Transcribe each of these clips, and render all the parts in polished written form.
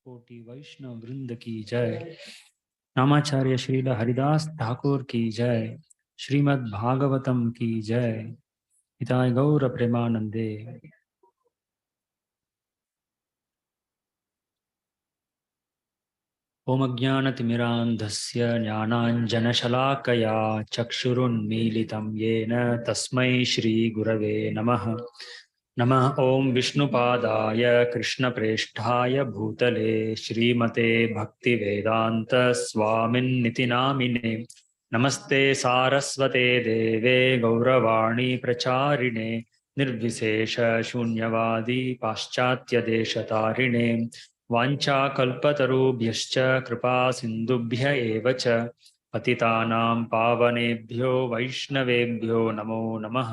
कोटि वैष्णव वृंद की जय। नामाचार्य श्रील हरिदास ठाकुर की जय। श्रीमद् भागवतम की जय। हिताय गौर प्रेमानंदे। ओम अज्ञानतिमिरान्धस्य ज्ञानाञ्जनशलाकया चक्षुरुन्मीलितं येन तस्मै श्रीगुरवे नमः। नमः ओं विष्णुपादाय कृष्णप्रेष्ठाय भूतले श्रीमते भक्तिवेदांत स्वामिन्निति नामिने। नमस्ते सारस्वते देवे गौरवाणी प्रचारिणे निर्विशेष शून्यवादी पाश्चात्यदेशतारिणे। वाञ्छाकल्पतरुभ्यश्च कृपा सिन्धुभ्य एव च पतितानां पावनेभ्यो वैष्णवेभ्यो नमो नमः।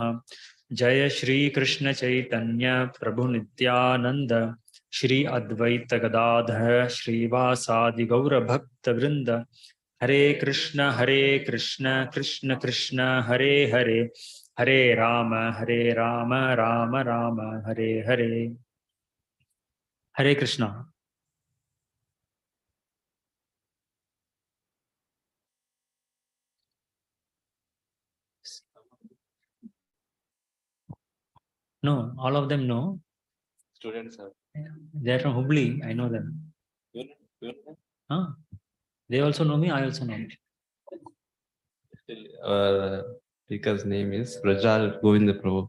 जय श्री कृष्ण चैतन्य प्रभु नित्यानंद श्री अद्वैत गदाधर श्रीवासादि गौर भक्त वृंद। हरे कृष्ण कृष्ण कृष्ण हरे हरे, हरे राम राम राम हरे हरे। हरे Krishna. No, all of them know. Students are. They are from Hubli. I know them. Huh? They also know me. I also know me. Our speaker's name is Vrajaraj Govinda Pr.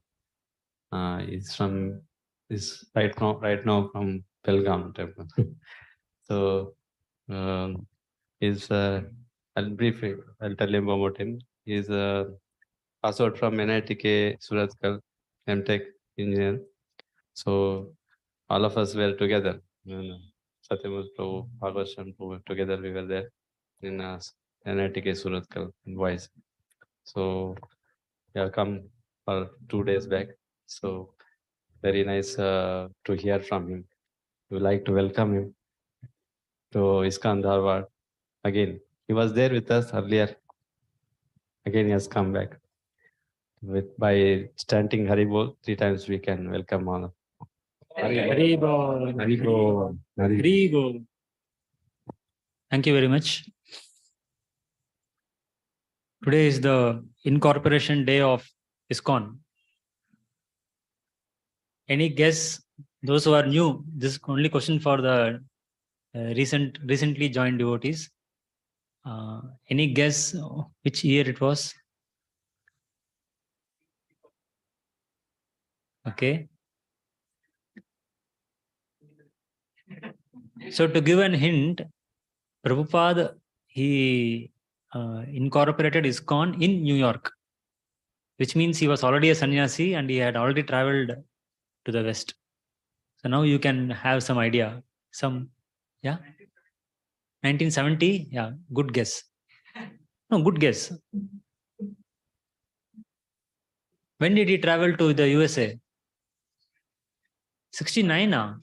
He's from right now from Pelgam temple. So he's I'll tell him about him. He's passed out from NITK Suratkal, MTech engineer. So all of us were together. Satyamurthy Prabhu, Bhagavatam Prabhu, together we were there in NITK Suratkal in Voice. So we have come for 2 days back. So very nice to hear from him. We would like to welcome him to ISKCON Dharwad again. He was there with us earlier. Again, he has come back. By chanting Haribol 3 times, we can welcome all. Haribol. Haribol. Haribol. Thank you very much. Today is the incorporation day of ISKCON. Any guess? Those who are new, this is only question for the recently joined devotees. Any guess which year it was? Okay. So to give an hint, Prabhupada, he incorporated ISKCON in New York, which means he was already a sannyasi and he had already traveled to the West. So now you can have some idea. Yeah? 1970? Yeah, good guess. No, good guess. When did he travel to the USA? 69?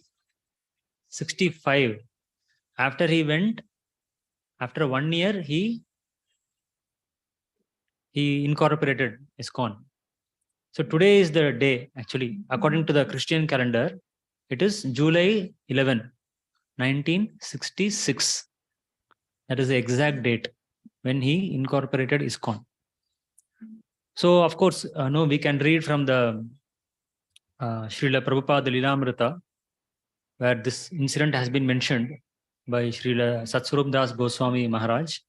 65. After he went, after 1 year, he incorporated ISKCON. So today is the day, actually, according to the Christian calendar, it is July 11, 1966. That is the exact date when he incorporated ISKCON. So, of course, no, we can read from the Srila Prabhupada Lilamrita, where this incident has been mentioned by Srila Satswarup Das Goswami Maharaj.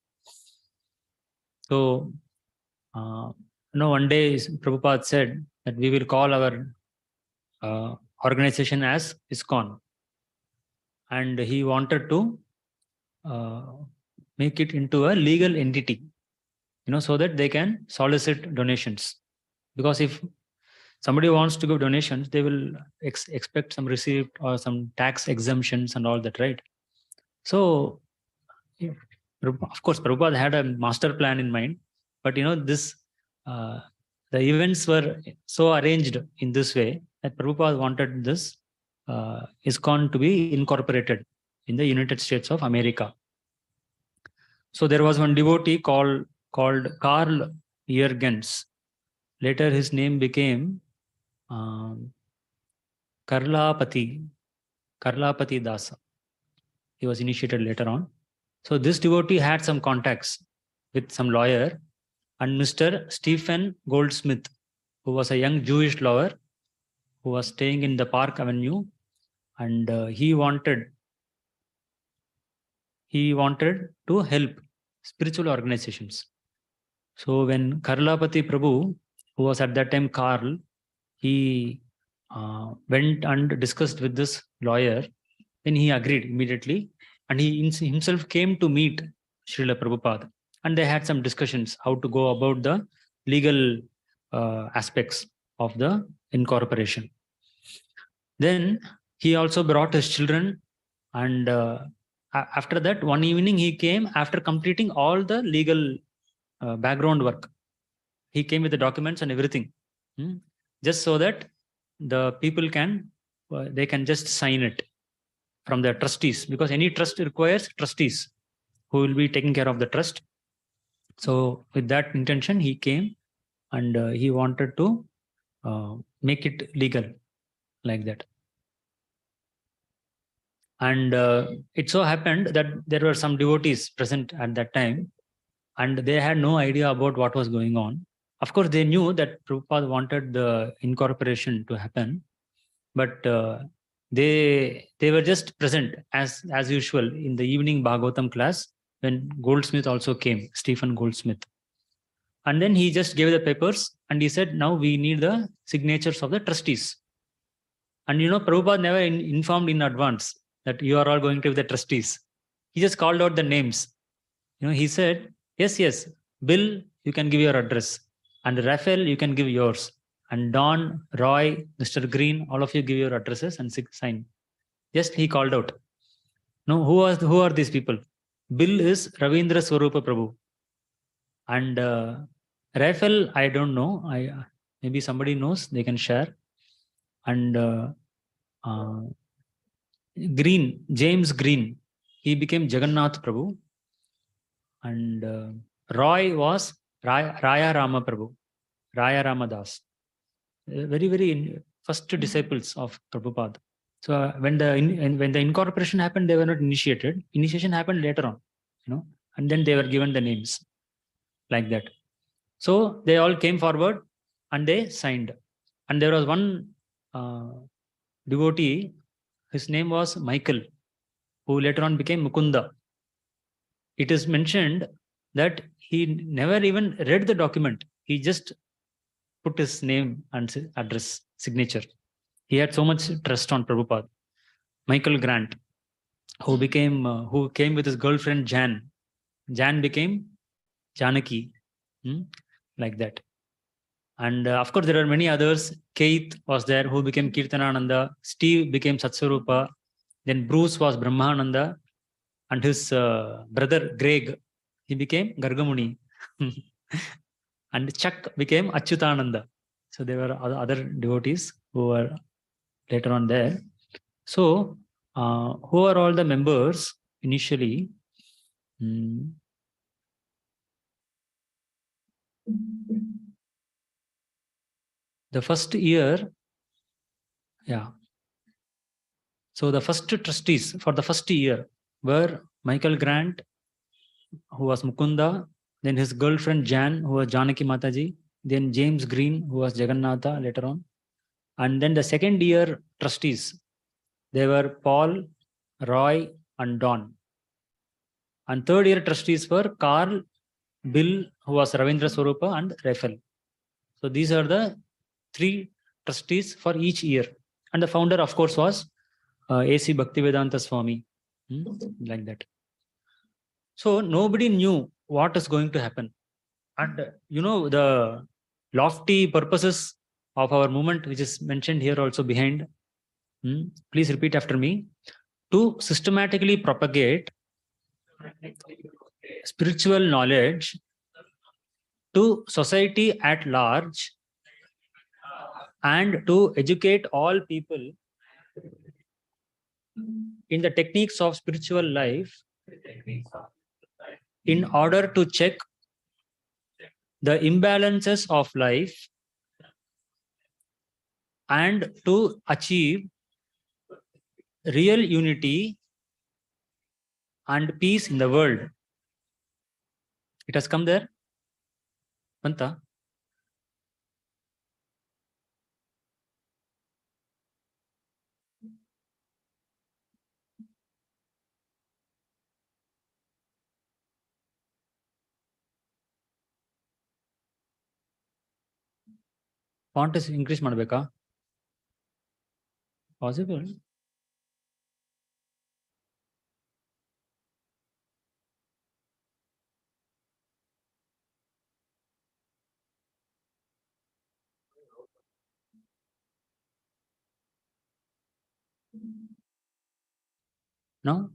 So, one day Prabhupada said that we will call our organization as ISKCON. and he wanted to make it into a legal entity, so that they can solicit donations. Because if somebody wants to give donations, they will expect some receipt or some tax exemptions and all that, right? So, of course, Prabhupada had a master plan in mind, but this the events were so arranged in this way that Prabhupada wanted this ISKCON to be incorporated in the United States of America. So there was one devotee called Karl Jürgens. Later, his name became Karlapati Dasa. He was initiated later on. So this devotee had some contacts with some lawyer, and Mr. Stephen Goldsmith, who was a young Jewish lawyer who was staying in the Park Avenue, and he wanted to help spiritual organizations. So when Karlapati Prabhu, who was at that time Karl, he went and discussed with this lawyer, then he agreed immediately, and he himself came to meet Srila Prabhupada, and they had some discussions how to go about the legal aspects of the incorporation. Then he also brought his children, and after that, one evening he came after completing all the legal background work. He came with the documents and everything, just so that the people can just sign it from the trustees, because any trust requires trustees who will be taking care of the trust. So with that intention, he came, and he wanted to make it legal like that. And it so happened that there were some devotees present at that time, and they had no idea about what was going on. Of course, they knew that Prabhupada wanted the incorporation to happen, but they were just present as usual in the evening Bhagavatam class when Goldsmith also came, Stephen Goldsmith. And then he just gave the papers, and he said, now we need the signatures of the trustees. And Prabhupada never informed in advance that you are all going to be the trustees. He just called out the names. He said, yes, Bill, you can give your address. And Raphael, you can give yours. And Don, Roy, Mr. Green, all of you give your addresses and sign. Just he called out. No, who are these people? Bill is Ravindra Swarupa Prabhu. And Raphael, I don't know. Maybe somebody knows, they can share. And Green, James Green, he became Jagannath Prabhu. And Roy was Raya Rama Prabhu, Raya Rama Das. Very, very first disciples of Prabhupada. So when the incorporation happened, they were not initiated. Initiation happened later on, and then they were given the names like that. So they all came forward and they signed. And there was one devotee, his name was Michael, who later on became Mukunda. It is mentioned that he never even read the document. He just put his name and address, signature. He had so much trust on Prabhupada. Michael Grant, who came with his girlfriend Jan. Jan became Janaki, like that. And of course, there are many others. Keith was there, who became Kirtanananda. Steve became Satsvarupa. Then Bruce was Brahmananda. And his brother Greg, he became Gargamuni. And Chuck became Achyutananda. So there were other devotees who were later on there. So who are all the members initially? The first year, so the first trustees for the first year were Michael Grant, who was Mukunda, then his girlfriend Jan, who was Janaki Mataji, then James Green, who was Jagannatha later on. And then the second year trustees, they were Paul, Roy, and Don. And third year trustees were Carl, Bill, who was Ravindra Swarupa, and Raphael. So these are the three trustees for each year. And the founder, of course, was A.C. Bhaktivedanta Swami, like that. So nobody knew what is going to happen. And the lofty purposes of our movement, which is mentioned here also behind, please repeat after me, to systematically propagate spiritual knowledge to society at large and to educate all people in the techniques of spiritual life in order to check the imbalances of life and to achieve real unity and peace in the world. It has come there, Panta? Font is increase ಮಾಡಬೇಕಾ? Possible? No?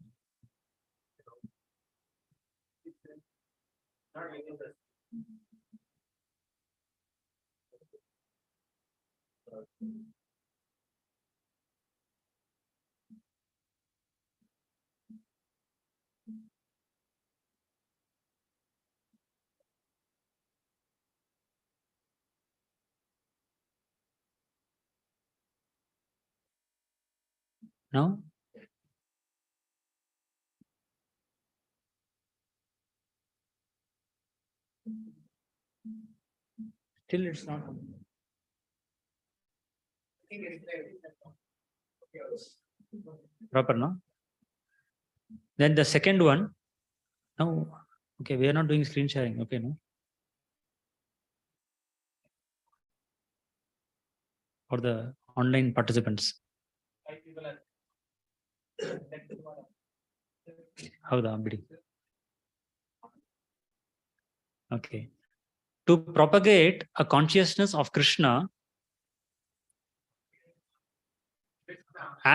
No? Still it's not. Proper, no? Then the second one, no, okay, we are not doing screen sharing, okay, no? For the online participants. ಹೌದಾ ಬಿಡಿ. Okay. To propagate a consciousness of Krishna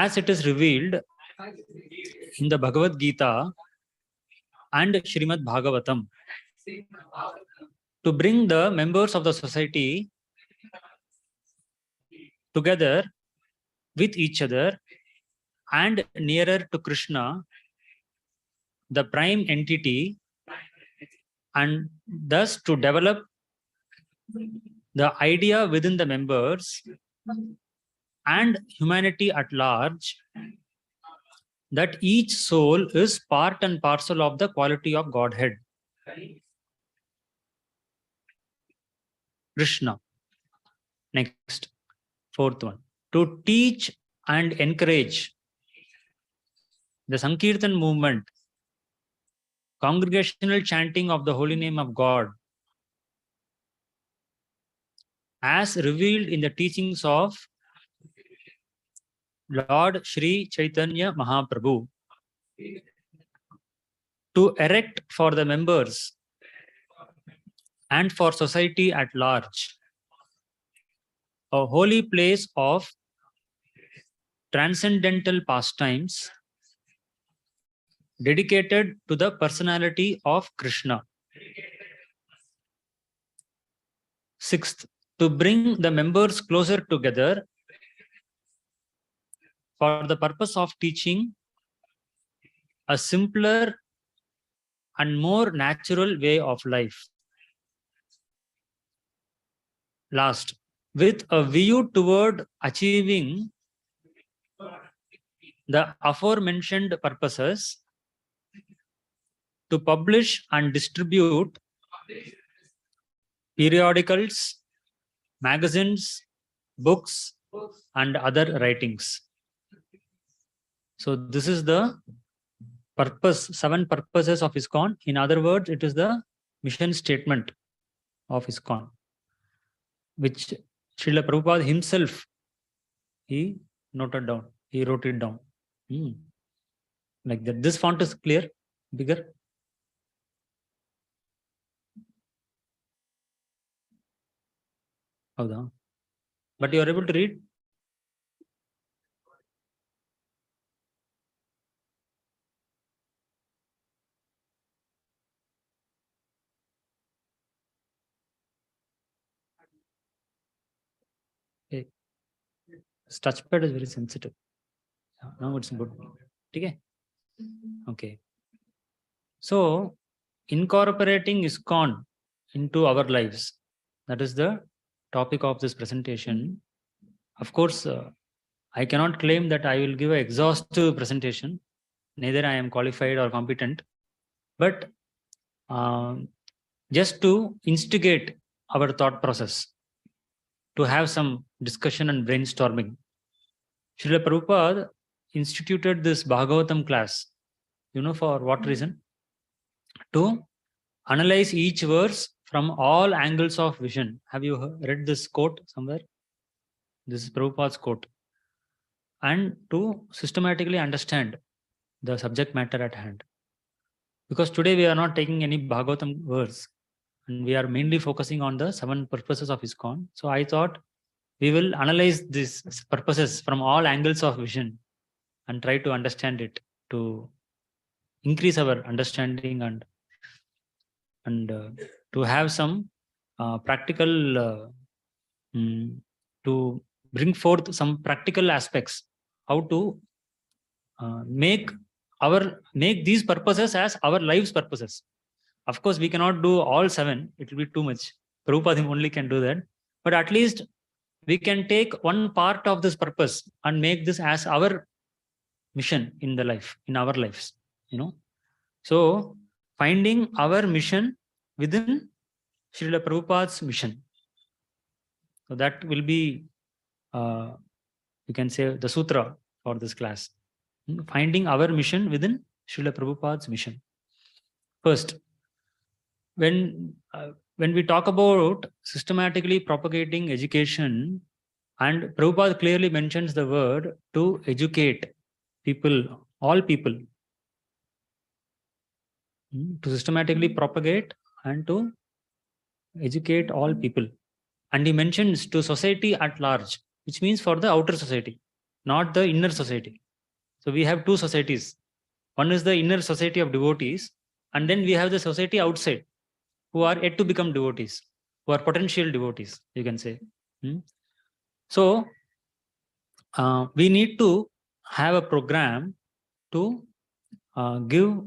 as it is revealed in the Bhagavad Gita and Srimad Bhagavatam, to bring the members of the society together with each other and nearer to Krishna, the prime entity, and thus to develop the idea within the members and humanity at large that each soul is part and parcel of the quality of Godhead, Krishna. Next, fourth one, to teach and encourage the Sankirtan movement, congregational chanting of the holy name of God, as revealed in the teachings of Lord Sri Chaitanya Mahaprabhu, to erect for the members and for society at large a holy place of transcendental pastimes dedicated to the personality of Krishna. Sixth, to bring the members closer together for the purpose of teaching a simpler and more natural way of life. Last, with a view toward achieving the aforementioned purposes, to publish and distribute periodicals, magazines, books, and other writings. So this is the purpose, 7 purposes of ISKCON. In other words, it is the mission statement of ISKCON, which Srila Prabhupada himself, he noted down, he wrote it down. Like that. This font is clear, bigger. Howda? But you are able to read? Okay. This touchpad is very sensitive. Now it's good. Okay. Okay. So, incorporating ISKCON into our lives. That is the topic of this presentation. Of course, I cannot claim that I will give an exhaustive presentation. Neither I am qualified or competent. But just to instigate our thought process, to have some discussion and brainstorming. Srila Prabhupada instituted this Bhagavatam class. You know for what reason? To analyze each verse from all angles of vision. Have you read this quote somewhere? This is Prabhupada's quote. And to systematically understand the subject matter at hand. Because today we are not taking any Bhagavatam verse, and we are mainly focusing on the 7 purposes of ISKCON. So I thought we will analyze these purposes from all angles of vision and try to understand it, to increase our understanding and to have some practical to bring forth some practical aspects, how to make these purposes as our life's purposes. Of course, we cannot do all 7; it will be too much. Prabhupada only can do that, but at least we can take one part of this purpose and make this as our mission in the life, in our lives. So finding our mission within Srila Prabhupada's mission. So that will be, you can say, the sutra for this class. Finding our mission within Srila Prabhupada's mission. First, when we talk about systematically propagating education, and Prabhupada clearly mentions the word to educate people, all people, to systematically propagate and to educate all people. And he mentions to society at large, which means for the outer society, not the inner society. So we have 2 societies. One is the inner society of devotees, and then we have the society outside, who are yet to become devotees, who are potential devotees, you can say. So we need to have a program to give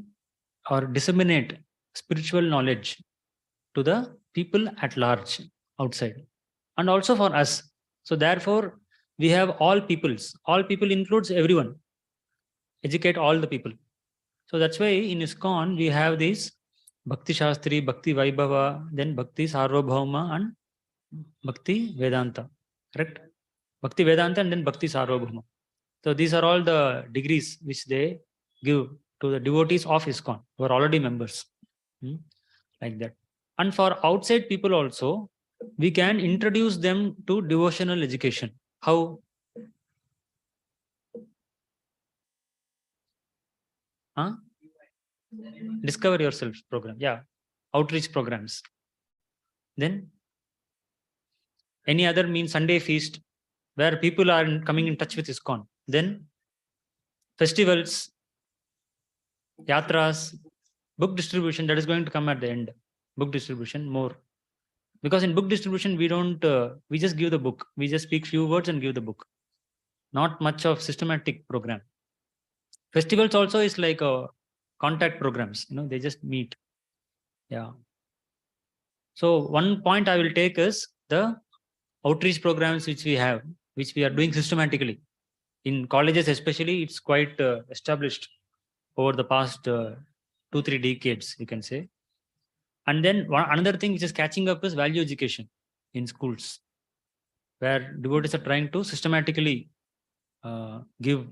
or disseminate spiritual knowledge to the people at large outside, and also for us. So therefore, we have all peoples. All people includes everyone. Educate all the people. So that's why in ISKCON we have these Bhakti Shastri, Bhakti Vaibhava, then Bhakti Sarvabhauma and Bhakti Vedanta. Correct? Bhakti Vedanta and then Bhakti Sarvabhauma. So these are all the degrees which they give to the devotees of ISKCON who are already members. Like that. And for outside people also, we can introduce them to devotional education. How? Discover Yourself program. Yeah. Outreach programs. Then any other means, Sunday feast, where people are coming in touch with ISKCON. Then festivals, yatras, book distribution, that is going to come at the end. Book distribution more. Because in book distribution, we don't, we just give the book. We just speak few words and give the book. Not much of systematic program. Festivals also is like contact programs, they just meet. Yeah. So one point I will take is the outreach programs which we have, which we are doing systematically. In colleges especially, it's quite established over the past 2-3 decades, you can say. And then another thing which is catching up is value education in schools, where devotees are trying to systematically give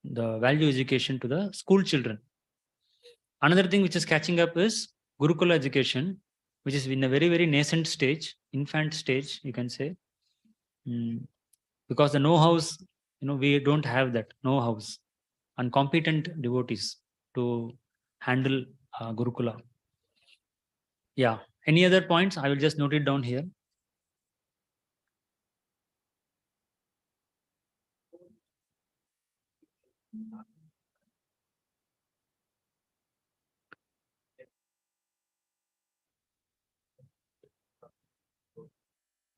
the value education to the school children. Another thing which is catching up is Gurukula education, which is in a very, very nascent stage, infant stage, you can say. Because the know-hows, we don't have that know-hows. and competent devotees to handle Gurukula. Yeah. Any other points? I will just note it down here.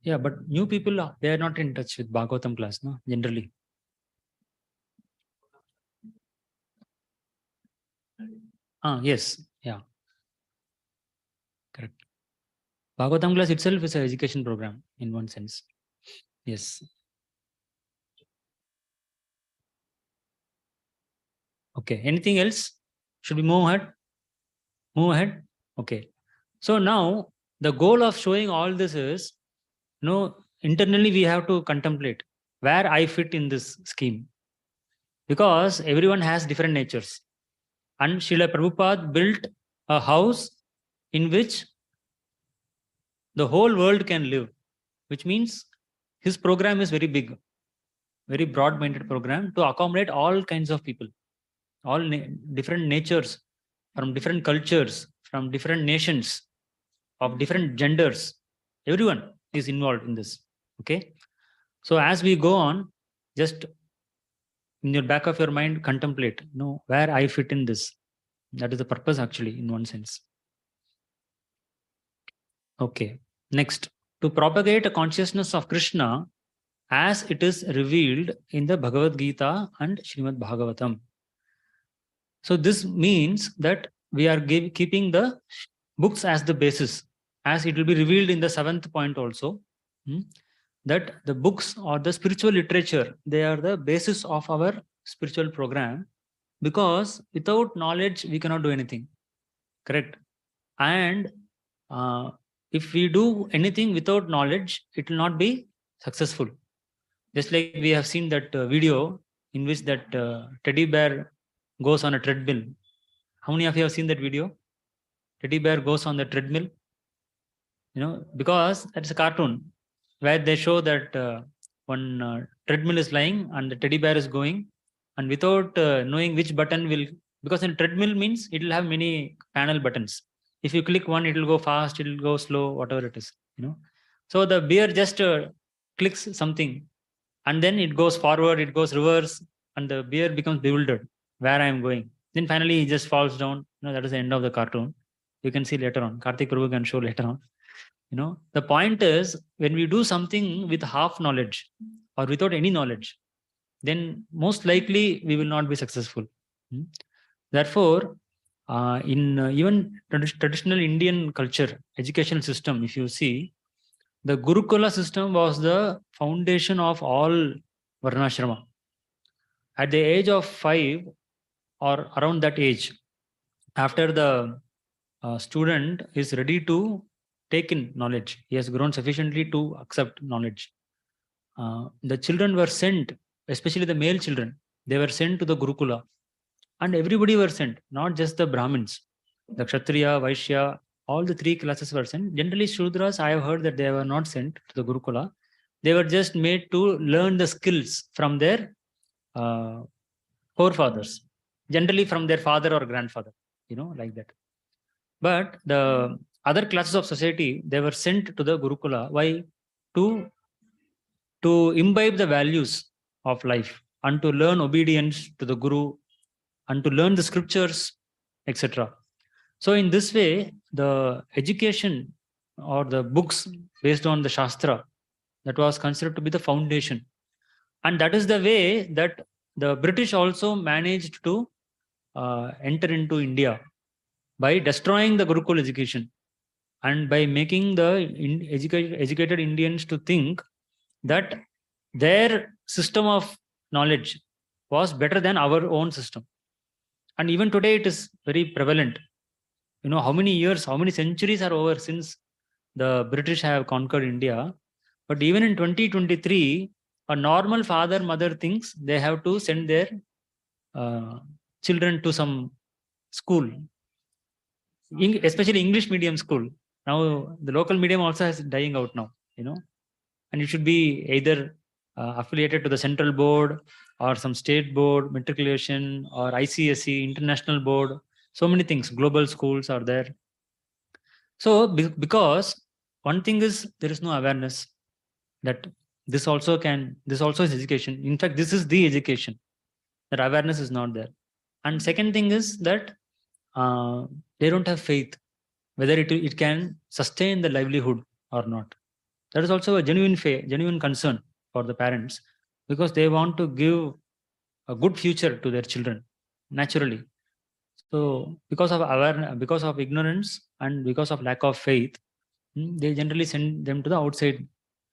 Yeah, but new people, they are not in touch with Bhagavatam class, no? Generally. Yes. Yeah. Correct. Bhagavatam class itself is an education program in one sense. Yes. Okay. Anything else? Should we move ahead? Move ahead? Okay. So now the goal of showing all this is, internally we have to contemplate where I fit in this scheme. Because everyone has different natures. And Srila Prabhupada built a house in which the whole world can live, which means his program is very big, very broad-minded program to accommodate all kinds of people, all different natures, from different cultures, from different nations, of different genders. Everyone is involved in this. Okay. So as we go on, just in your back of your mind, contemplate, where I fit in this. That is the purpose, actually, in one sense. Okay. Next, to propagate a consciousness of Krishna as it is revealed in the Bhagavad Gita and Srimad Bhagavatam. So this means that we are keeping the books as the basis, as it will be revealed in the 7th point also, that the books or the spiritual literature, they are the basis of our spiritual program, because without knowledge, we cannot do anything. Correct? And if we do anything without knowledge, it will not be successful. Just like we have seen that video in which that teddy bear goes on a treadmill. How many of you have seen that video? Teddy bear goes on the treadmill. Because that's a cartoon where they show that one treadmill is lying and the teddy bear is going, and without knowing which button will, because in treadmill means it will have many panel buttons. If you click one, it will go fast, it will go slow, whatever it is. So the bear just clicks something, and then it goes forward, it goes reverse, and the bear becomes bewildered where I am going. Then finally he just falls down. That is the end of the cartoon. You can see later on. Karthik Prabhu can show later on. The point is, when we do something with half knowledge or without any knowledge, then most likely we will not be successful. Therefore, in even traditional Indian culture, education system, if you see, the Gurukula system was the foundation of all Varnashrama. At the age of 5 or around that age, after the student is ready to take in knowledge, he has grown sufficiently to accept knowledge. The children were sent, especially the male children, they were sent to the Gurukula. And everybody were sent, not just the Brahmins. The Kshatriya, Vaishya, all the 3 classes were sent. Generally, Shudras, I have heard that they were not sent to the Gurukula. They were just made to learn the skills from their forefathers, generally from their father or grandfather, like that. But the other classes of society, they were sent to the Gurukula. Why? To imbibe the values of life and to learn obedience to the Guru and to learn the scriptures, etc. So in this way, the education or the books based on the Shastra, that was considered to be the foundation. And that is the way that the British also managed to enter into India by destroying the Gurukul education and by making the educated Indians to think that their system of knowledge was better than our own system. And even today, it is very prevalent. How many years, how many centuries are over since the British have conquered India. But even in 2023, a normal father, mother thinks they have to send their children to some school, especially English medium school. Now, the local medium also is dying out now, and it should be either affiliated to the central board or some state board, matriculation or ICSE, international board. So many things, global schools are there. So because one thing is there is no awareness that this also is education. In fact, this is the education. That awareness is not there. And second thing is that they don't have faith whether it can sustain the livelihood or not. That is also a genuine concern for the parents, because they want to give a good future to their children naturally. So because of awareness, because of ignorance, and because of lack of faith, they generally send them to the outside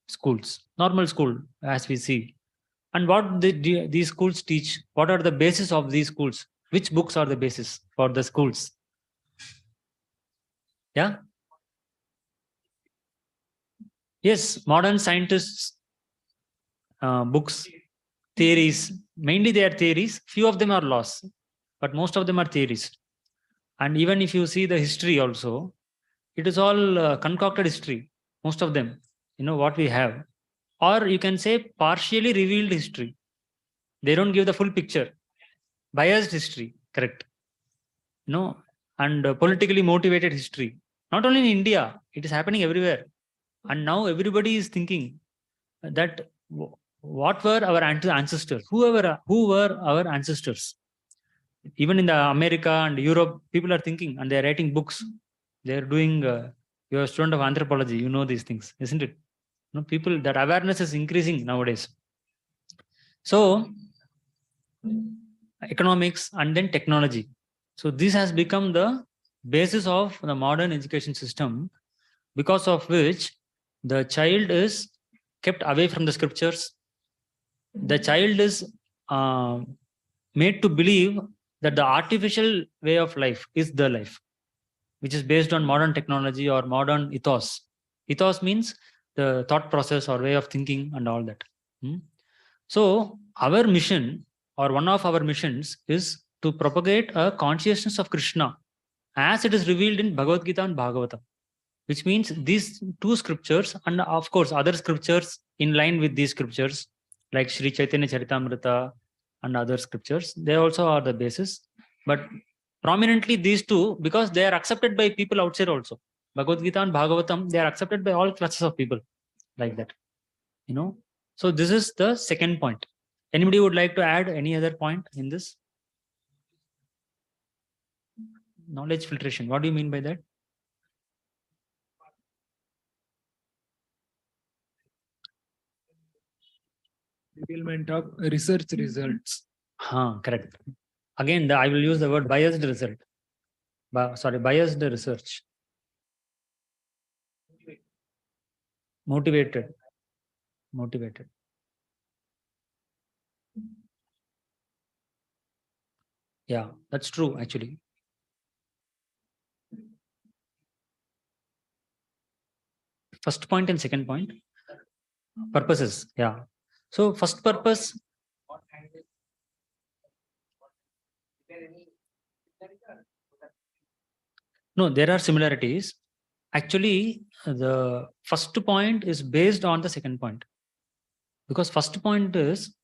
schools, normal school, as we see. And what these schools teach? What are the basis of these schools? Which books are the basis for the schools? Yeah. Yes, modern scientists' books, theories. Mainly they are theories. Few of them are laws, but most of them are theories. And even if you see the history also, it is all concocted history. Most of them, what we have, or you can say partially revealed history. They don't give the full picture. Biased history, correct? And politically motivated history. Not only in India, it is happening everywhere. And now everybody is thinking that what were our ancestors? Who were our ancestors? Even in the America and Europe, people are thinking and they are writing books. They are doing. You're a student of anthropology. You know these things, isn't it? People, that awareness is increasing nowadays. So economics and then technology. So this has become the basis of the modern education system, because of which the child is kept away from the scriptures. The child is made to believe that the artificial way of life is the life, which is based on modern technology or modern ethos. Ethos means the thought process or way of thinking and all that. So our mission, or one of our missions, is to propagate a consciousness of Krishna as it is revealed in Bhagavad Gita and Bhagavatam, which means these two scriptures, and of course other scriptures in line with these scriptures, like Sri Chaitanya Charitamrita and other scriptures, they also are the basis. But prominently these two, because they are accepted by people outside also. Bhagavad Gita and Bhagavatam, they are accepted by all classes of people, like that. So this is the second point. Anybody would like to add any other point in this? Knowledge filtration. What do you mean by that? Revealment of research results. Correct. Again, I will use the word biased result. Biased research. Motivated. Yeah, that's true actually. First point and second point. Purposes. Yeah. So first purpose. No, there are similarities. Actually, the first point is based on the second point. Because first point is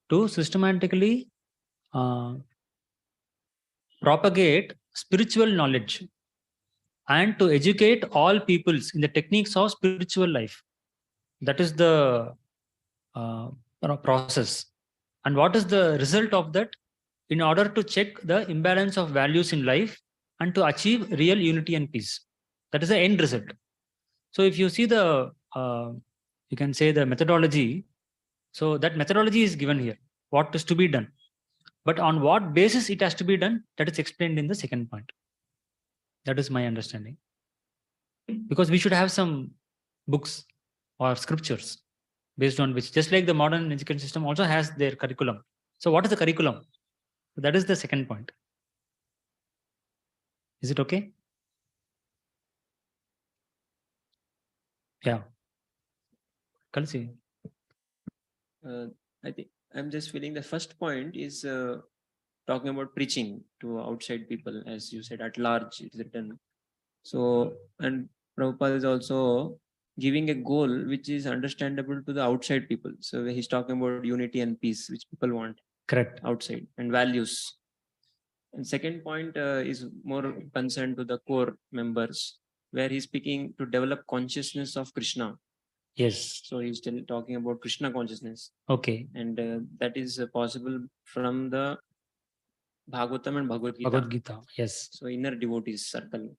to systematically propagate spiritual knowledge and to educate all peoples in the techniques of spiritual life. That is the process. And what is the result of that? In order to check the imbalance of values in life and to achieve real unity and peace. That is the end result. So if you see the, you can say the methodology, so that methodology is given here, what is to be done. But on what basis it has to be done, that is explained in the second point. That is my understanding. Because we should have some books or scriptures based on which, just like the modern education system also has their curriculum. So what is the curriculum? That is the second point. Is it okay? Yeah. Kalsi. I think I'm just feeling the first point is talking about preaching to outside people, as you said, at large it's written. So, and Prabhupada is also giving a goal which is understandable to the outside people. So he's talking about unity and peace, which people want Correct. outside, and values. And second point is more concerned to the core members, where he's speaking to develop consciousness of Krishna. Yes. So he's still talking about Krishna consciousness, Okay. and that is possible from the Bhagavatam and Bhagavad Gita. Bhagavad Gita. Yes. So inner devotees circle.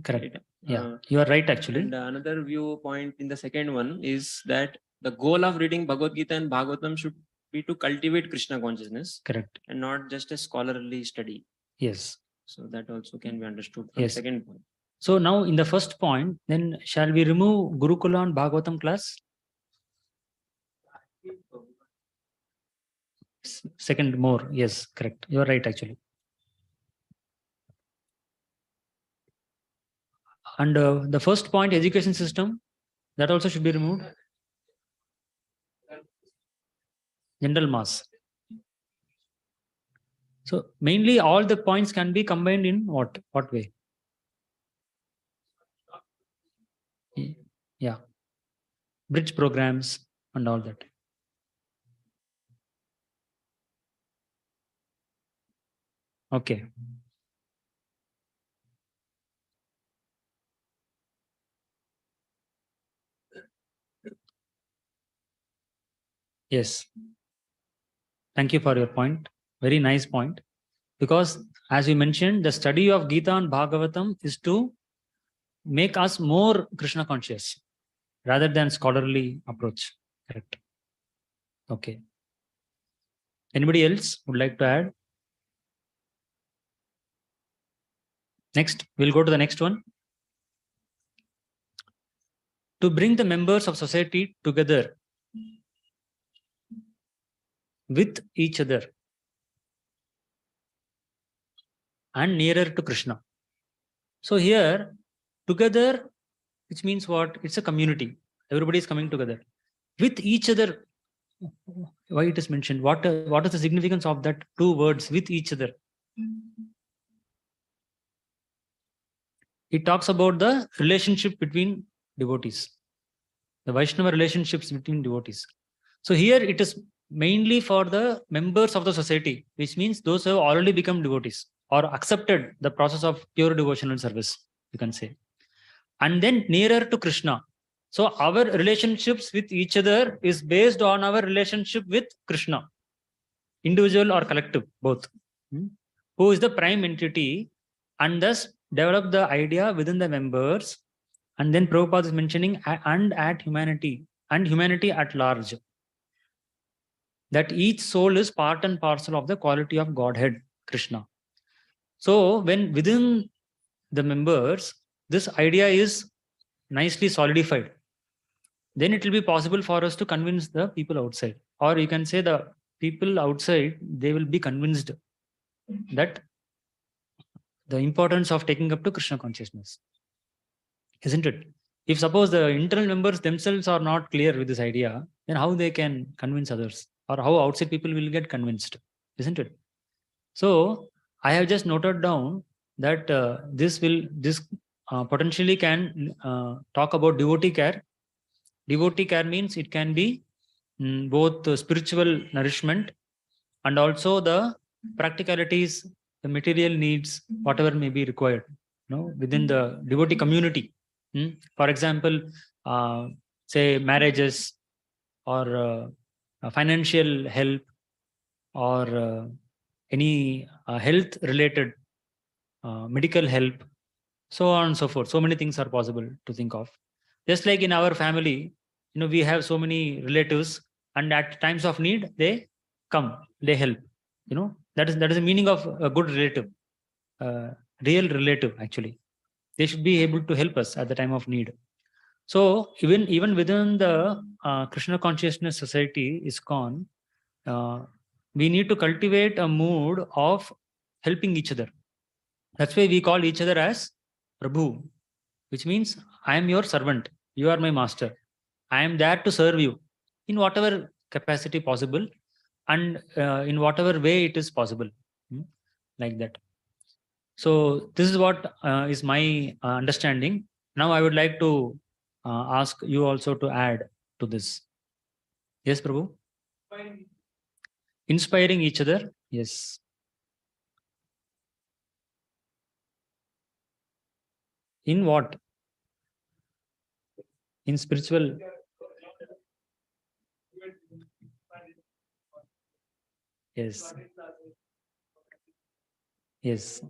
Correct. Right? Yeah. You are right, actually. And another viewpoint in the second one is that the goal of reading Bhagavad Gita and Bhagavatam should be to cultivate Krishna consciousness Correct. and not just a scholarly study. Yes. So that also can be understood from Yes. second point. So now in the first point, then shall we remove Gurukula and Bhagavatam class? Second more. Yes, correct. You are right, actually. And the first point, education system, that also should be removed. General mass. So mainly all the points can be combined in what way? Yeah. Bridge programs and all that. Okay. Yes. Thank you for your point. Very nice point. Because as you mentioned, the study of Gita and Bhagavatam is to make us more Krishna conscious rather than scholarly approach. Correct. Okay. Anybody else would like to add? Next, we'll go to the next one. To bring the members of society together with each other and nearer to Krishna. So here, together, which means what? It's a community. Everybody is coming together with each other. Why it is mentioned? What is the significance of that two words, with each other? It talks about the relationship between devotees, the Vaishnava relationships between devotees. So here it is mainly for the members of the society, which means those who have already become devotees or accepted the process of pure devotional service, you can say. And then nearer to Krishna. So our relationships with each other is based on our relationship with Krishna, individual or collective, both, who is the prime entity, and thus develop the idea within the members. And then Prabhupada is mentioning and at humanity and humanity at large, that each soul is part and parcel of the quality of Godhead, Krishna. So when within the members, this idea is nicely solidified, then it will be possible for us to convince the people outside. Or you can say the people outside, they will be convinced that the importance of taking up to Krishna consciousness. Isn't it? If suppose the internal members themselves are not clear with this idea, then how they can convince others? Or how outside people will get convinced? Isn't it? So I have just noted down that this potentially can talk about devotee care. Devotee care means it can be both spiritual nourishment and also the practicalities, the material needs, whatever may be required, within the devotee community. For example, say marriages or financial help or any health related medical help, so on and so forth. So many things are possible to think of. Just like in our family, we have so many relatives, and at times of need, they come, they help. That is the meaning of a good relative, real relative, actually. They should be able to help us at the time of need. So even within the Krishna Consciousness Society, ISKCON, we need to cultivate a mood of helping each other. That's why we call each other as Prabhu, which means I am your servant, you are my master. I am there to serve you in whatever capacity possible and in whatever way it is possible, like that. So this is what is my understanding. Now I would like to ask you also to add to this. Yes, Prabhu? Inspiring each other. Yes. In what? In spiritual. Yes. Yes.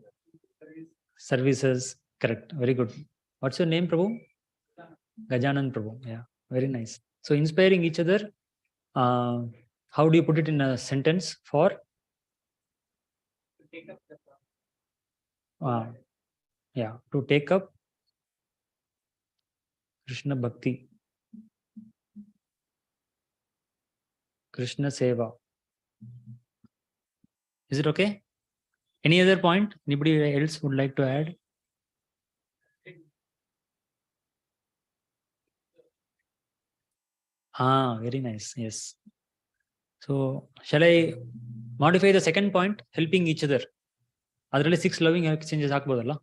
Services. Correct. Very good. What's your name, Prabhu? Gajanan Prabhu. Yeah. Very nice. So inspiring each other. How do you put it in a sentence? For yeah, to take up Krishna Bhakti, Krishna Seva. Is it okay? Any other point? Anybody else would like to add? Very nice. Yes. So shall I modify the second point? Helping each other. Adರಲ್ಲಿ 6 loving exchanges ಹಾಕ್ಬೋದಲ್ಲ?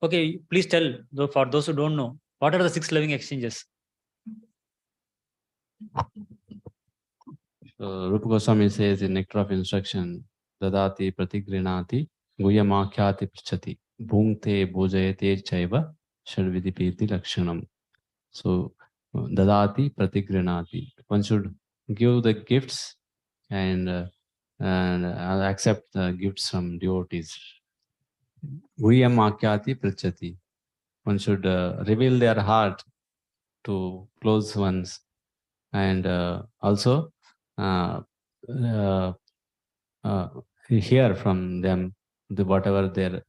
Okay, please tell for those who don't know, what are the 6 loving exchanges? Rupa Goswami says in Nectar of Instruction, Dadati pratigrinati guyamakhyati prichati bhungte bhojayate chaiva shadvidipiti lakshanam. So, Dadati pratigrinati. One should give the gifts and accept the gifts from devotees. Guyamakhyati prichati. One should reveal their heart to close ones and also hear from them whatever their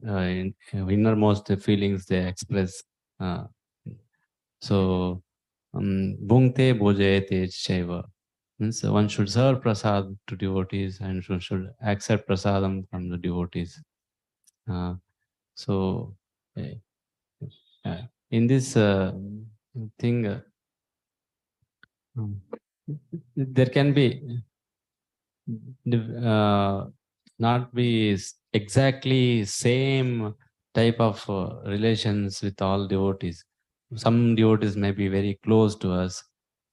innermost feelings they express. So, bhungte bhojayate chaiva. Means one should serve prasad to devotees and should accept prasadam from the devotees. So, in this thing, there can be not be exactly same type of relations with all devotees. Some devotees may be very close to us.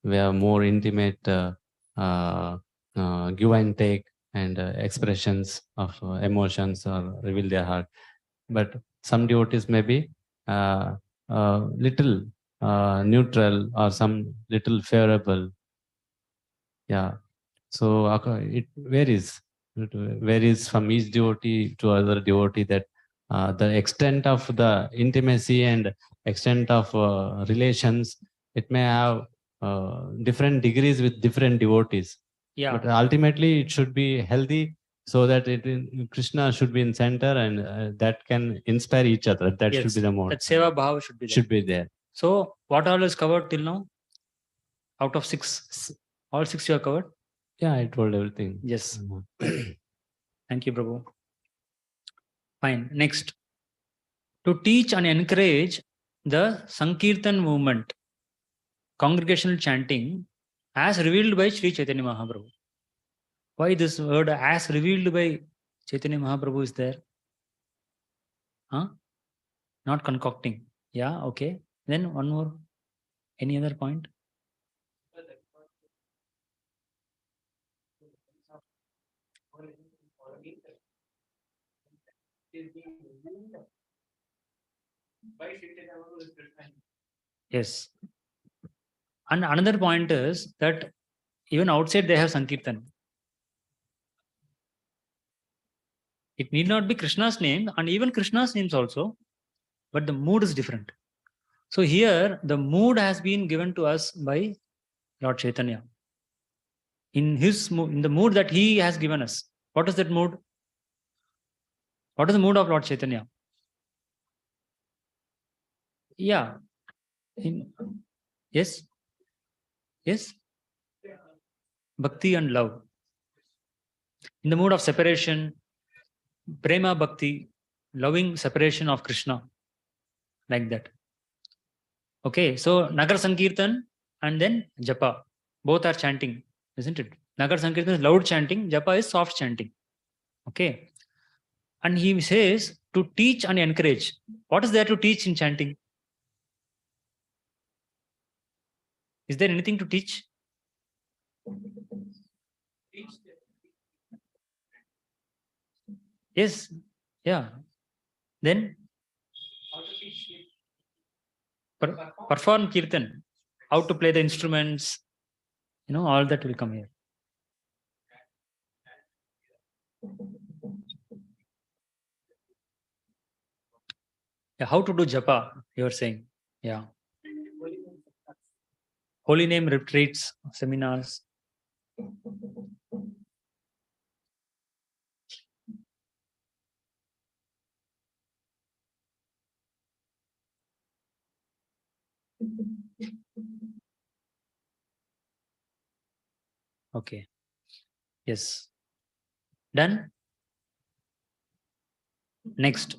We have more intimate give and take and expressions of emotions or reveal their heart. But some devotees may be little neutral or some little favorable. Yeah. So it varies. It varies from each devotee to other devotee that the extent of the intimacy and extent of relations, it may have different degrees with different devotees. Yeah. But ultimately, it should be healthy so that Krishna should be in center and that can inspire each other. That should be the mode. That Seva Bhava should be there. Should be there. So what all is covered till now? Out of 6, all 6 you have covered? Yeah, I told everything. Yes. Thank you, Prabhu. Fine. Next. To teach and encourage the Sankirtan movement, congregational chanting, as revealed by Sri Chaitanya Mahaprabhu. Why this word as revealed by Chaitanya Mahaprabhu is there? Not concocting. Yeah, okay. Then one more. Any other point? Yes. And another point is that even outside they have Sankirtan. It need not be Krishna's name, and even Krishna's names also, but the mood is different. So here the mood has been given to us by Lord Chaitanya. In the mood that he has given us. What is that mood? What is the mood of Lord Chaitanya? Yeah. Yes. Yes. Bhakti and love. In the mood of separation, prema bhakti, loving separation of Krishna. Like that. Okay, so Nagar Sankirtan and then Japa. Both are chanting, isn't it? Nagar Sankirtan is loud chanting, Japa is soft chanting. Okay. And he says to teach and encourage. What is there to teach in chanting? Is there anything to teach? Yes. Yeah. Then perform kirtan, how to play the instruments, all that will come here. Yeah, how to do japa, you are saying. Yeah. Holy name retreats, seminars. Okay. Yes. Done. Next.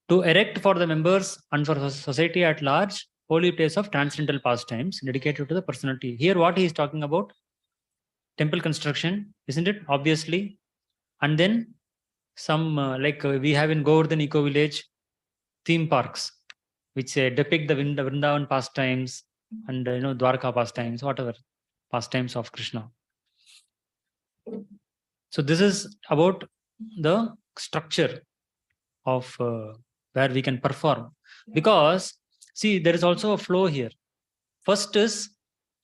To erect for the members and for society at large, holy place of transcendental pastimes dedicated to the personality. Here, what he is talking about? Temple construction, isn't it? Obviously. And then some we have in Govardhan Eco Village theme parks, which depict the Vrindavan pastimes and Dwarka pastimes, whatever pastimes of Krishna. So this is about the structure of where we can perform, because see, there is also a flow here. First is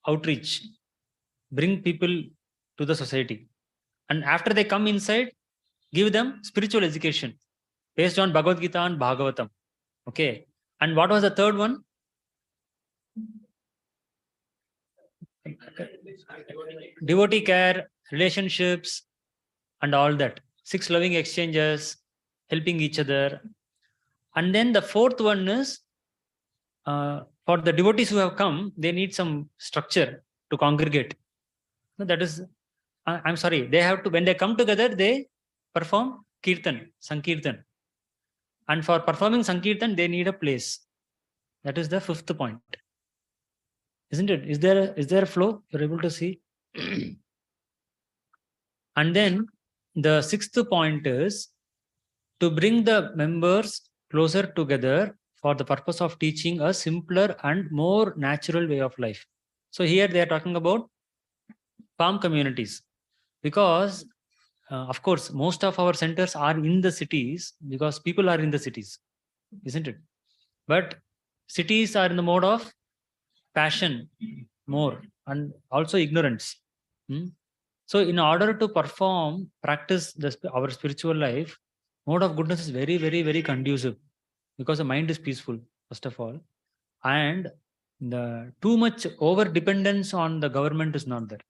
outreach, bring people to the society, and after they come inside, give them spiritual education based on Bhagavad Gita and Bhagavatam. Okay. And what was the third one? Devotee care, relationships, and all that. 6 loving exchanges, helping each other. And then the fourth one is for the devotees who have come, they need some structure to congregate. That is, I'm sorry, they have to, when they come together, they perform kirtan, sankirtan. And for performing sankirtan, they need a place. That is the fifth point. Isn't it? Is there a flow? You're able to see? And then the sixth point is to bring the members closer together for the purpose of teaching a simpler and more natural way of life. So here they are talking about farm communities, because of course, most of our centers are in the cities because people are in the cities, isn't it? But cities are in the mode of passion more and also ignorance. So in order to practice our spiritual life, mode of goodness is very, very, very conducive, because the mind is peaceful, first of all. And the too much over dependence on the government is not there.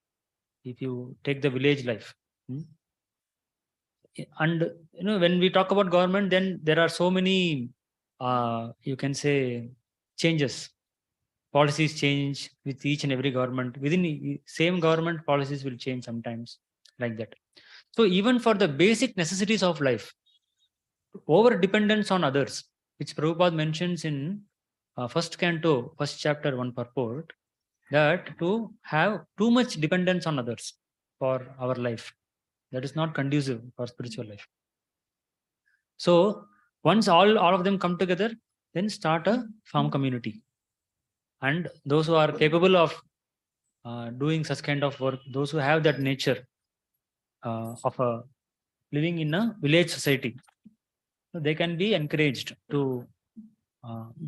If you take the village life. And when we talk about government, then there are so many, you can say, changes. Policies change with each and every government. Within the same government, policies will change sometimes, like that. So even for the basic necessities of life, over dependence on others, which Prabhupada mentions in first canto, first chapter, 1 purport, that to have too much dependence on others for our life, that is not conducive for spiritual life. So once all of them come together, then start a farm community. And those who are capable of doing such kind of work, those who have that nature of living in a village society, they can be encouraged to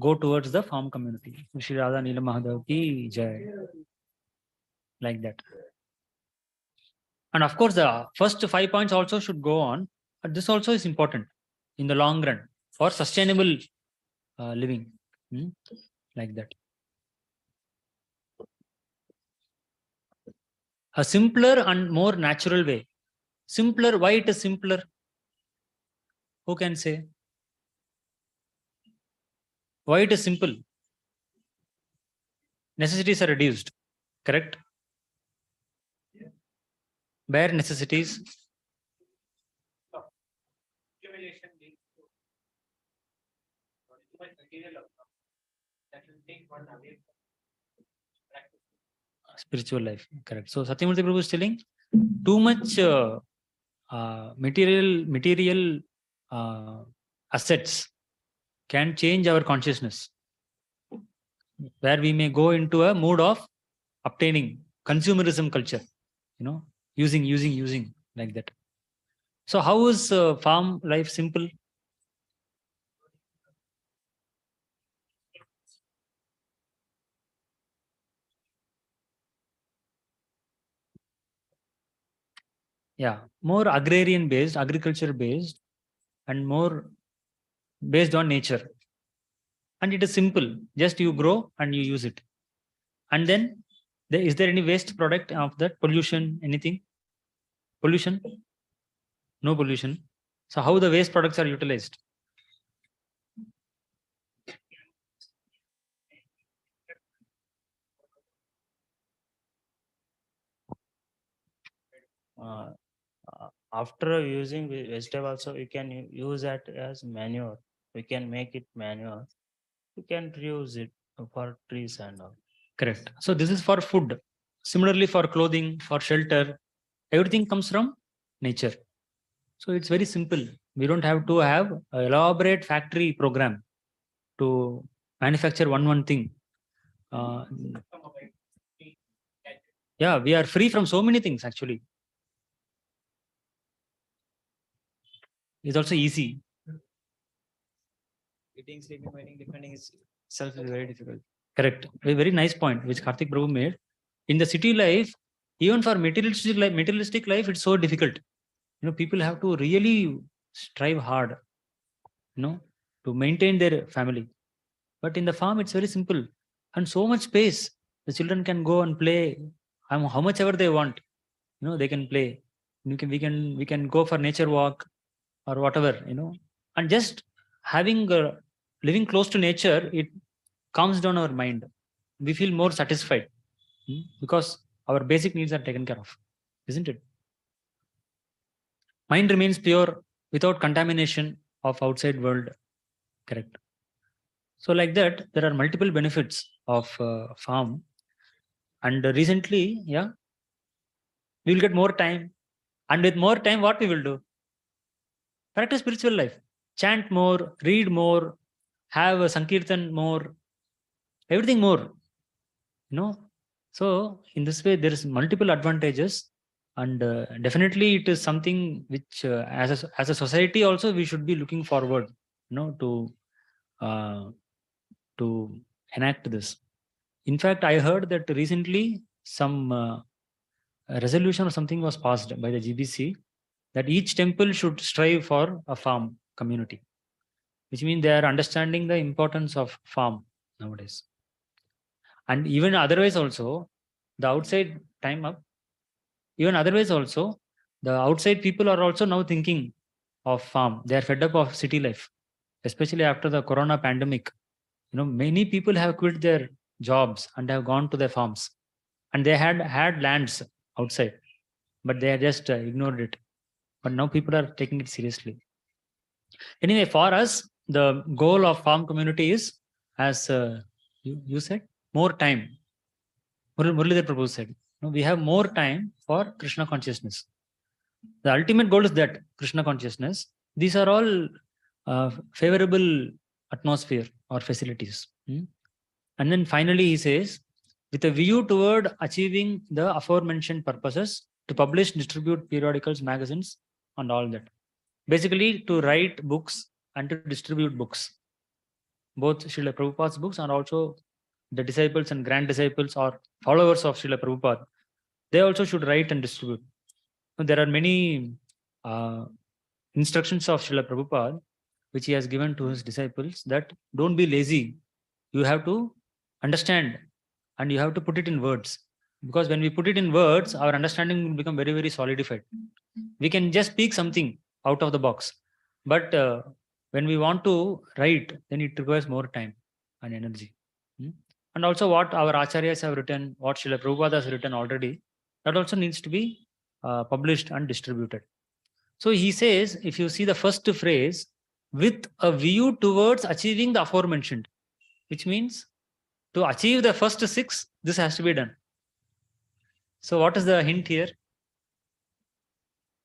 go towards the farm community. Shri Radha Nila Mahadev ki jai. Like that. And of course, the first 5 points also should go on. But this also is important in the long run for sustainable living. Like that. A simpler and more natural way. Simpler, why it is simpler? Who can say? Why it is simple? Necessities are reduced, correct? Bare necessities. Spiritual life, correct. So Satyamurti Prabhu is telling too much material assets can change our consciousness, where we may go into a mood of obtaining consumerism culture, using like that. So how is farm life simple? Yeah, more agrarian based, agriculture based, and more based on nature. And it is simple. Just you grow and you use it. And then, is there any waste product of that? Pollution, anything? Pollution? No pollution. So how the waste products are utilized? After using vegetable also, you can use that as manure. We can make it manure. You can reuse it for trees and all. Correct. So this is for food. Similarly, for clothing, for shelter, everything comes from nature. So it's very simple. We don't have to have an elaborate factory program to manufacture one thing. Yeah, we are free from so many things actually. It's also easy. Eating, sleeping, waiting, defending itself is very difficult. Correct. A very nice point which Karthik Prabhu made. In the city life, even for materialistic life, it's so difficult. People have to really strive hard, to maintain their family. But in the farm, it's very simple and so much space. The children can go and play how much ever they want. They can play. We can go for nature walk or whatever. And just having living close to nature, it calms down our mind. We feel more satisfied because our basic needs are taken care of, isn't it? Mind remains pure without contamination of outside world. Correct. So like that, there are multiple benefits of farm. And recently, yeah, we will get more time. And with more time, what we will do? Practice spiritual life. Chant more, read more, have a Sankirtan more, everything more. So in this way, there is multiple advantages. And definitely it is something which as a society also we should be looking forward, to enact this. In fact, I heard that recently some resolution or something was passed by the GBC that each temple should strive for a farm community, which means they are understanding the importance of farm nowadays. And even otherwise also, the outside time up, even otherwise also, the outside people are also now thinking of farm. They are fed up of city life, especially after the corona pandemic. Many people have quit their jobs and have gone to their farms, and they had lands outside, but they just ignored it. But now people are taking it seriously. Anyway, for us, the goal of farm community is, as you said, more time. Muralidhar Prabhu said, we have more time for Krishna consciousness. The ultimate goal is that Krishna consciousness. These are all favorable atmosphere or facilities. And then finally he says, with a view toward achieving the aforementioned purposes, to publish, distribute periodicals, magazines, and all that. Basically, to write books and to distribute books. Both Srila Prabhupada's books and also the disciples and grand disciples or followers of Srila Prabhupada, they also should write and distribute. There are many instructions of Srila Prabhupada which he has given to his disciples that don't be lazy. You have to understand and you have to put it in words. Because when we put it in words, our understanding will become very, very solidified. We can just speak something out of the box. But when we want to write, then it requires more time and energy. And also what our acharyas have written, what Srila Prabhupada has written already, that also needs to be published and distributed. So he says, if you see the first phrase, with a view towards achieving the aforementioned, which means to achieve the first 6, this has to be done. So what is the hint here?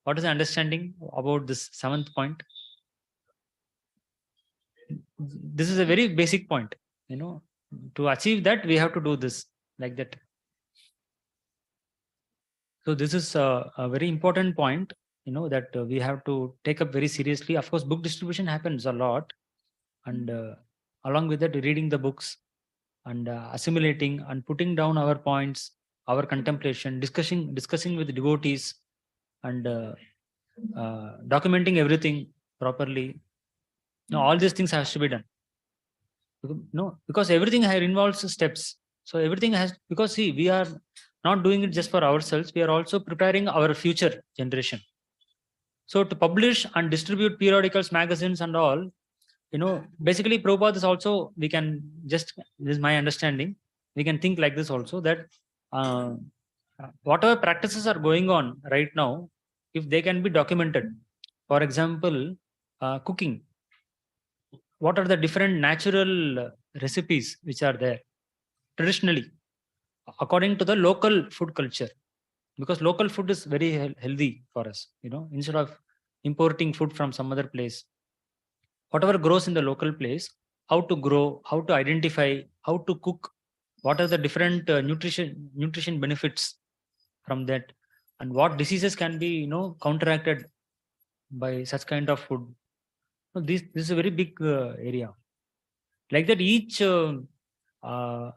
What is the understanding about this 7th point? This is a very basic point. To achieve that, we have to do this like that. So this is a very important point, that we have to take up very seriously. Of course, book distribution happens a lot, and along with that, reading the books and assimilating and putting down our points, our contemplation, discussing with devotees, and documenting everything properly. All these things has to be done. Because everything here involves steps. So everything has, because see, we are not doing it just for ourselves. We are also preparing our future generation. So to publish and distribute periodicals, magazines, and all, basically Prabhupada is also, we can just, this is my understanding, we can think like this also, that whatever practices are going on right now, if they can be documented, for example, cooking, what are the different natural recipes which are there traditionally, according to the local food culture, because local food is very healthy for us, instead of importing food from some other place. Whatever grows in the local place, how to grow, how to identify, how to cook, what are the different nutrition benefits from that, and what diseases can be counteracted by such kind of food. So this is a very big area. Like that, each uh,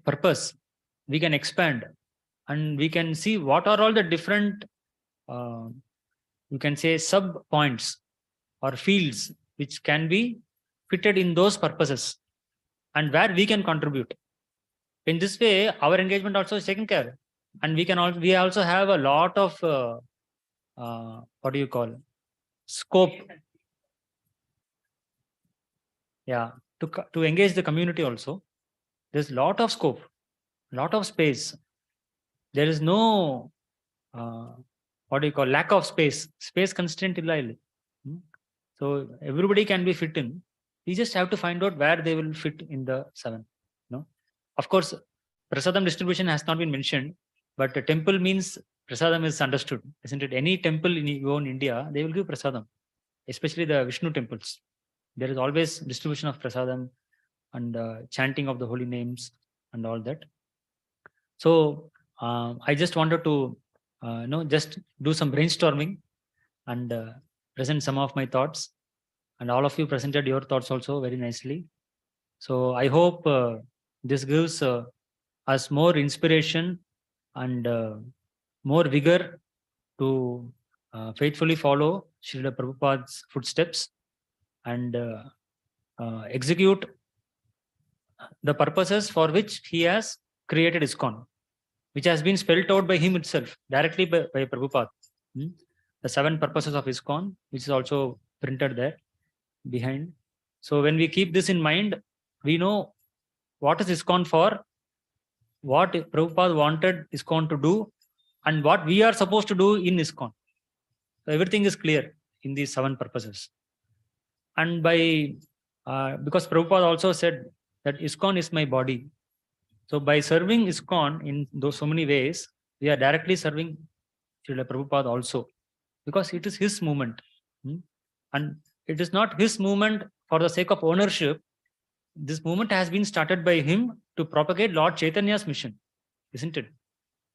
purpose we can expand, and we can see what are all the different you can say sub points or fields which can be fitted in those purposes, and where we can contribute. In this way, our engagement also is taken care, and we also have a lot of what do you call, scope, yeah, to engage the community also. There's lot of scope, lot of space. There is no what do you call, lack of space constraint illa illi. So everybody can be fit in. We just have to find out where they will fit in the 7. Of course, prasadam distribution has not been mentioned, but a temple means prasadam is understood, isn't it? Any temple in your own India, they will give prasadam, especially the Vishnu temples. There is always distribution of prasadam and chanting of the holy names and all that. So I just wanted to just do some brainstorming and present some of my thoughts, and all of you presented your thoughts also very nicely. So I hope this gives us more inspiration and more vigor to faithfully follow Srila Prabhupada's footsteps and execute the purposes for which he has created ISKCON, which has been spelled out by him itself, directly by Prabhupada. The 7 purposes of ISKCON, which is also printed there behind. So when we keep this in mind, we know what is ISKCON for, what Prabhupada wanted ISKCON to do, and what we are supposed to do in ISKCON. So everything is clear in these 7 purposes. And by because Prabhupada also said that ISKCON is my body. So by serving ISKCON in those so many ways, we are directly serving Srila Prabhupada also, because it is his movement. And it is not his movement for the sake of ownership. This movement has been started by him to propagate Lord Chaitanya's mission, isn't it?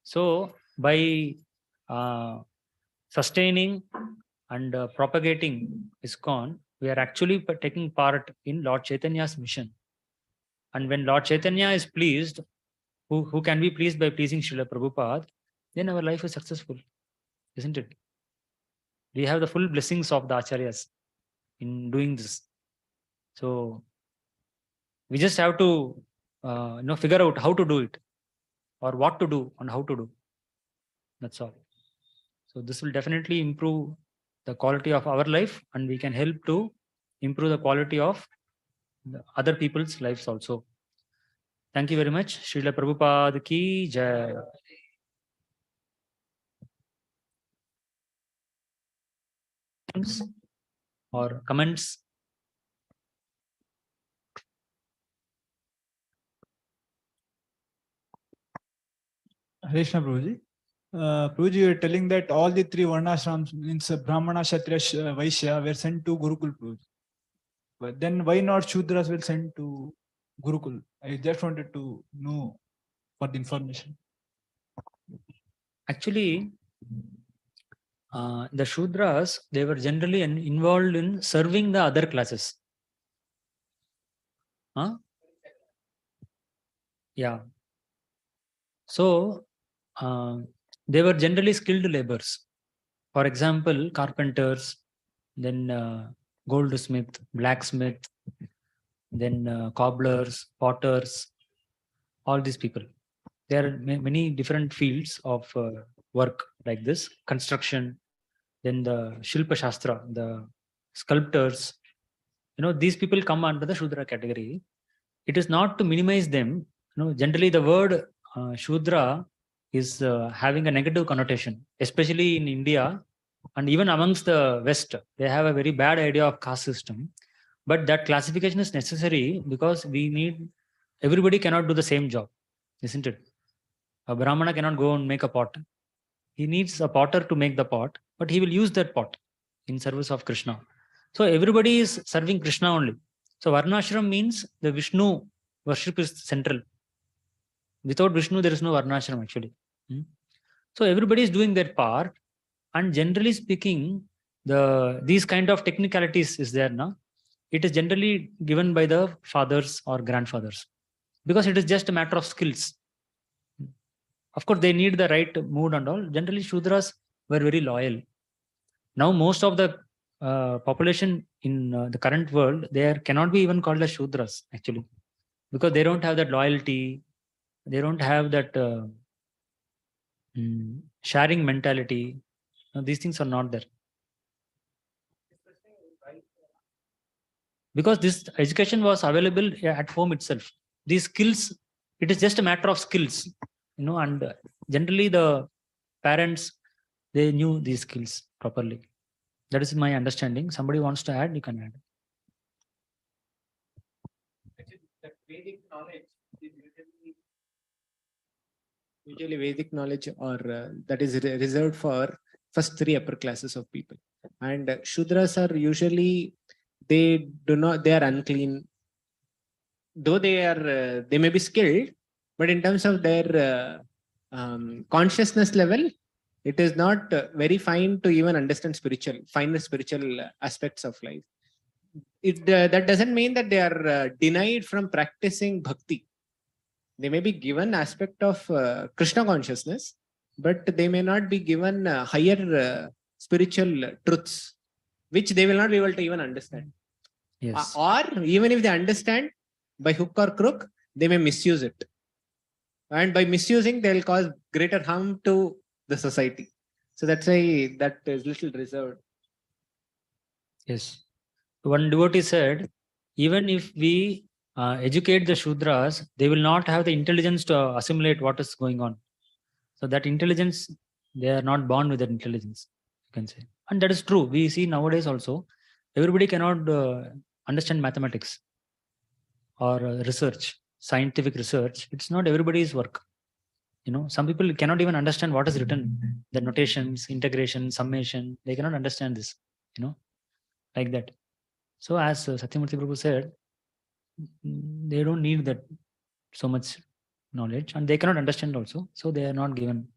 So by sustaining and propagating ISKCON, we are actually taking part in Lord Chaitanya's mission. And when Lord Chaitanya is pleased, who can be pleased by pleasing Srila Prabhupada, then our life is successful, isn't it? We have the full blessings of the Acharyas in doing this. So we just have to figure out how to do it, or what to do and how to do. That's all. So this will definitely improve the quality of our life, and we can help to improve the quality of the other people's lives also. Thank you very much. Srila Prabhupada ki jai. Or comments? Hare Krishna Prabhuji. Prabhuji, you were telling that all the three varnashrams means Brahmana, Kshatriya, Vaishya were sent to Gurukul. Prabhuji. But then why not Shudras were sent to Gurukul? I just wanted to know for the information. Actually, the Shudras, they were generally involved in serving the other classes. Huh? Yeah. So, they were generally skilled laborers. For example, carpenters, then goldsmith, blacksmith, then cobblers, potters, all these people. There are many different fields of work like this, construction, then the Shilpa Shastra, the sculptors. These people come under the Shudra category. It is not to minimize them. Generally the word Shudra is having a negative connotation, especially in India and even amongst the West. They have a very bad idea of caste system. But that classification is necessary because everybody cannot do the same job, isn't it? A Brahmana cannot go and make a pot. He needs a potter to make the pot, but he will use that pot in service of Krishna. So everybody is serving Krishna only. So Varnashram means the Vishnu worship is central. Without Vishnu, there is no Varnashram actually. So everybody is doing their part, and generally speaking, these kind of technicalities is there now. It is generally given by the fathers or grandfathers because it is just a matter of skills. Of course, they need the right mood and all. Generally, Shudras were very loyal. Now, most of the population in the current world, cannot be even called as Shudras actually, because they don't have that loyalty. They don't have that sharing mentality. These things are not there. Because this education was available at home itself. These skills, it is just a matter of skills, and generally the parents, they knew these skills properly. That is my understanding. Somebody wants to add, you can add. That Vedic knowledge is usually Vedic knowledge, or that is reserved for first three upper classes of people. And Shudras are usually, they are unclean. Though they may be skilled, but in terms of their consciousness level, it is not very fine to even understand finer spiritual aspects of life. That doesn't mean that they are denied from practicing bhakti. They may be given aspect of Krishna consciousness, but they may not be given higher spiritual truths, which they will not be able to even understand. Yes. Or even if they understand, by hook or crook, they may misuse it. And by misusing, they will cause greater harm to the society. So that's why that is little reserved. Yes. One devotee said, even if we educate the Shudras, they will not have the intelligence to assimilate what is going on. So that intelligence, they are not born with that intelligence, you can say. And that is true. We see nowadays also, everybody cannot understand mathematics or research, scientific research. It's not everybody's work. Some people cannot even understand what is written, the notations, integration, summation. They cannot understand this, like that. So as Satyamurthy Prabhu said, they don't need that so much knowledge, and they cannot understand also. So they are not given.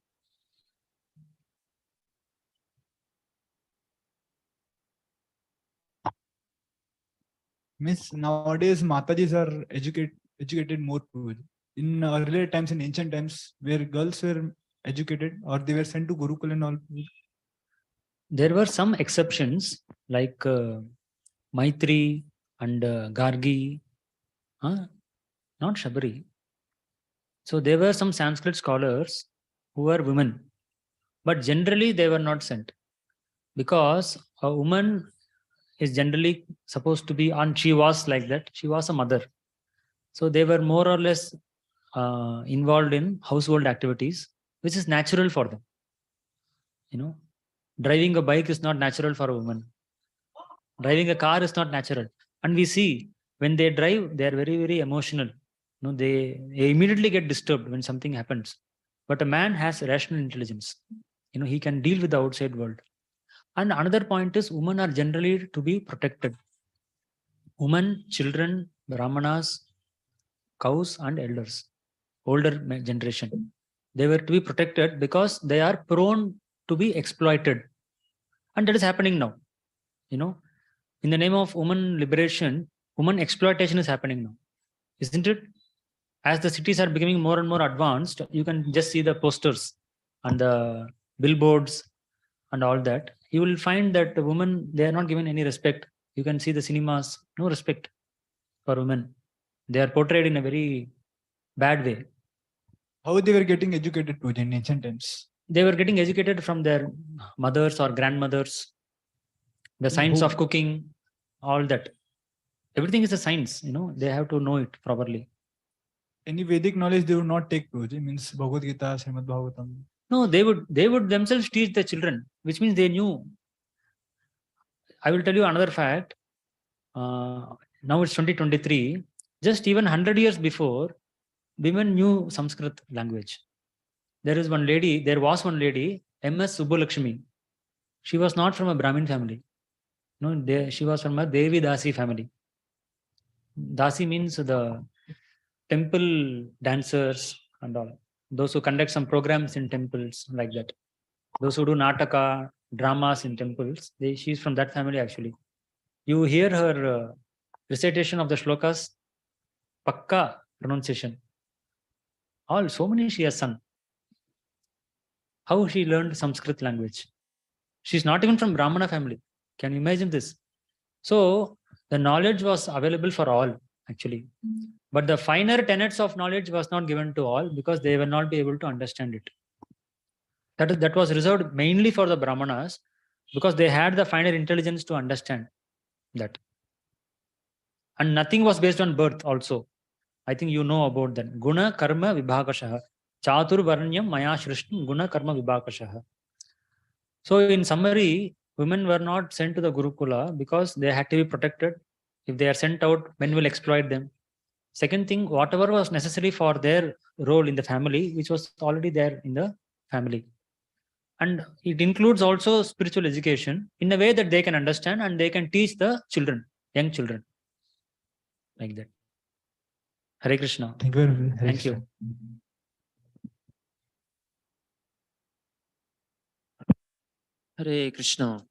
Miss, nowadays Matajis are educated more. In earlier times, in ancient times, where girls were educated or they were sent to Gurukul and all. There were some exceptions like Maitri and Gargi, not Shabari. So there were some Sanskrit scholars who were women, but generally they were not sent because a woman is generally supposed to be, and she was like that. She was a mother. So they were more or less involved in household activities, which is natural for them. Driving a bike is not natural for a woman. Driving a car is not natural. And we see when they drive, they are very, very emotional. They immediately get disturbed when something happens. but a man has rational intelligence. He can deal with the outside world. And another point is women are generally to be protected. Women, children, brahmanas, cows and elders, older generation, they were to be protected because they are prone to be exploited. And that is happening now. In the name of women liberation, women exploitation is happening now. Isn't it? As the cities are becoming more and more advanced, you can just see the posters and the billboards and all that. You will find that the women, they are not given any respect. You can see the cinemas, no respect for women. They are portrayed in a very bad way. How they were getting educated to in ancient times? They were getting educated from their mothers or grandmothers, the science of cooking, all that. Everything is a science, they have to know it properly. Any Vedic knowledge they would not take to. It means Bhagavad Gita, Srimad Bhagavatam. No, they would themselves teach the children, which means they knew. I will tell you another fact. Now it's 2023. Just even 100 years before, women knew Sanskrit language. There was one lady, M.S. Subbulakshmi. She was not from a Brahmin family. No, she was from a Devi Dasi family. Dasi means the temple dancers and all. Those who conduct some programs in temples like that. Those who do nataka, dramas in temples, she's from that family actually. You hear her recitation of the shlokas, pakka pronunciation. So many she has sung. How she learned Sanskrit language? She's not even from Brahmana family. Can you imagine this? So the knowledge was available for all actually. But the finer tenets of knowledge was not given to all because they will not be able to understand it. That was reserved mainly for the Brahmanas because they had the finer intelligence to understand that. And nothing was based on birth also. I think you know about that. Guna karma vibhakashaha. Chatur varnyam maya shrishtam guna karma vibhakashaha. So in summary, women were not sent to the Gurukula because they had to be protected. If they are sent out, men will exploit them. Second thing, whatever was necessary for their role in the family, which was already there in the family. And it includes also spiritual education in a way that they can understand and they can teach the children, young children. Like that. Hare Krishna. Thank you very much. Thank you. Hare Krishna.